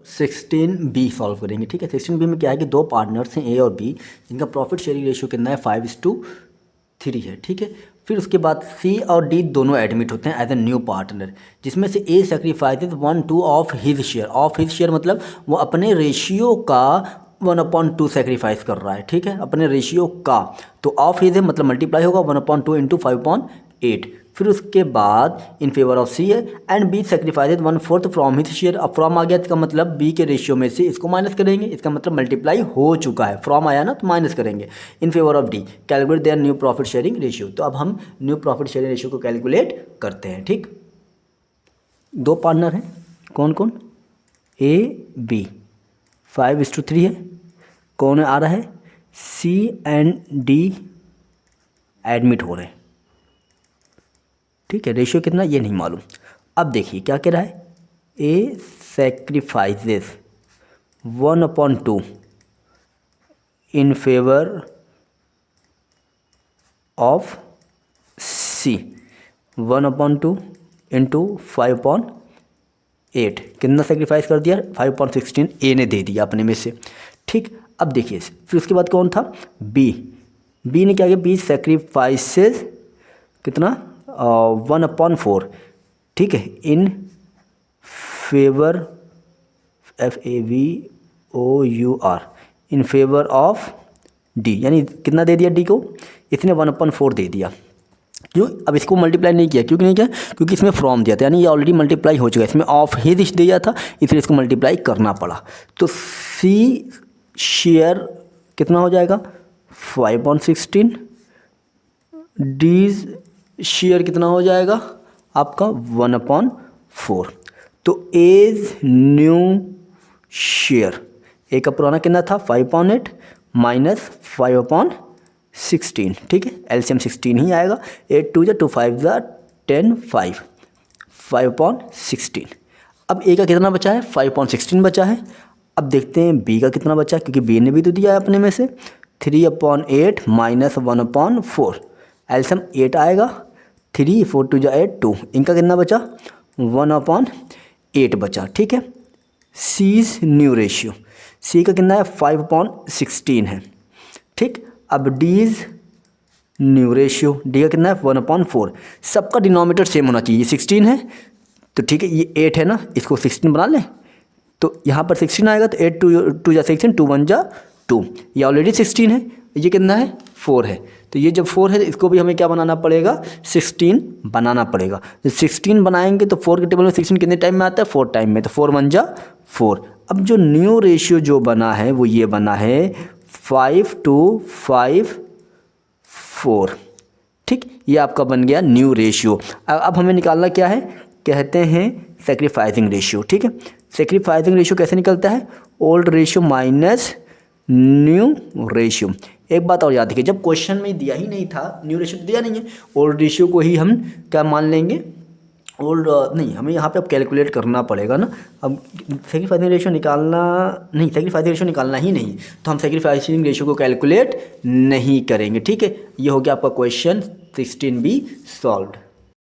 16B solve करेंगे। ठीक है, 16B में क्या है कि दो पार्टनर्स हैं ए और बी, जिनका प्रॉफिट शेयरिंग रेशियो कितना है 5:3 है। ठीक है, फिर उसके बाद सी और डी दोनों एडमिट होते हैं एज ए न्यू पार्टनर, जिसमें से A sacrifices 1/2 of his share. Of his share मतलब वो अपने रेशियो का 1/2 सेक्रीफाइस कर रहा है। ठीक है, अपने रेशियो का, तो ऑफ हिज है मतलब मल्टीप्लाई होगा 1/2 इंटू 5/8। फिर उसके बाद इन फेवर ऑफ सी है and B sacrifices 1/4 from his share. अब फ्रॉम आ गया, इसका मतलब बी के रेशियो में से इसको माइनस करेंगे, इसका मतलब मल्टीप्लाई हो चुका है, फ्रॉम आया ना तो माइनस करेंगे। इन favour of D calculate their new profit sharing ratio. तो अब हम न्यू प्रॉफिट शेयरिंग रेशियो को कैलकुलेट करते हैं। ठीक, दो पार्टनर हैं, कौन कौन, ए बी, 5:3 है। कौन आ रहा है, सी एंड डी एडमिट हो रहे हैं। ठीक है, रेशियो कितना ये नहीं मालूम। अब देखिए क्या कह रहा है, A sacrifices 1/2 in favour of C, 1/2 into 5/8। कितना सेक्रीफाइस कर दिया, 5/16 ए ने दे दिया अपने में से। ठीक, अब देखिए फिर उसके बाद कौन था, बी। बी ने क्या किया, बी सेक्रीफाइसेस कितना 1/4। ठीक है, in favour FAVOUR in favour of D, यानी कितना दे दिया डी को, इसने 1/4 दे दिया। क्यों, अब इसको मल्टीप्लाई नहीं किया, क्योंकि नहीं किया, क्योंकि इसमें फ्रॉम दिया था, यानी ये ऑलरेडी मल्टीप्लाई हो चुका है, इसमें ऑफ हिज दिया था, इसलिए इसको मल्टीप्लाई करना पड़ा। तो सी शेयर कितना हो जाएगा 5/16, डी शेयर कितना हो जाएगा आपका 1/4। तो एज न्यू शेयर, ए का पुराना कितना था 5/8 माइनस 5/16। ठीक है, एलसीएम 16 ही आएगा। 8 2 2 5 10 5 5/16। अब ए का कितना बचा है 5/16 बचा है। अब देखते हैं बी का कितना बचा है, क्योंकि बी ने भी तो दिया है अपने में से 3/8 माइनस 1/4, एलसीएम 8 आएगा। 3 4 2 8 2, इनका कितना बचा 1/8 बचा। ठीक है, सीज न्यू रेशियो, सी का कितना है 5/16 है। ठीक, अब डीज न्यू रेशियो, डी का कितना है 1/4। सबका डिनोमिनेटर सेम होना चाहिए, 16 है तो ठीक है, ये 8 है ना, इसको 16 बना लें। तो यहाँ पर 16 आएगा तो 8 2 2 16, 2 1 2, ये ऑलरेडी 16 है, ये कितना है 4 है। तो ये जब 4 है इसको भी हमें क्या बनाना पड़ेगा 16 बनाना पड़ेगा। तो 16 बनाएंगे तो 4 के टेबल में 16 कितने टाइम में आता है 4 टाइम में, तो 4 1 4। अब जो न्यू रेशियो जो बना है वो ये बना है 5:5:4। ठीक, ये आपका बन गया न्यू रेशियो। अब हमें निकालना क्या है, कहते हैं सेक्रीफाइसिंग रेशियो। ठीक है, सेक्रीफाइसिंग रेशियो कैसे निकलता है, old ratio minus new ratio. एक बात और याद रखिए, जब क्वेश्चन में दिया ही नहीं था, न्यू रेशियो तो दिया नहीं है, ओल्ड रेशियो को ही हम क्या मान लेंगे, ओल्ड नहीं, हमें यहाँ पे अब कैलकुलेट करना पड़ेगा ना। अब सेक्रीफाइसिंग रेशियो निकालना नहीं, सेक्रीफाइसिंग रेशियो निकालना ही नहीं, तो हम सेक्रीफाइसिंग रेशियो को कैलकुलेट नहीं करेंगे। ठीक है, ये हो गया आपका क्वेश्चन 16B सॉल्व्ड।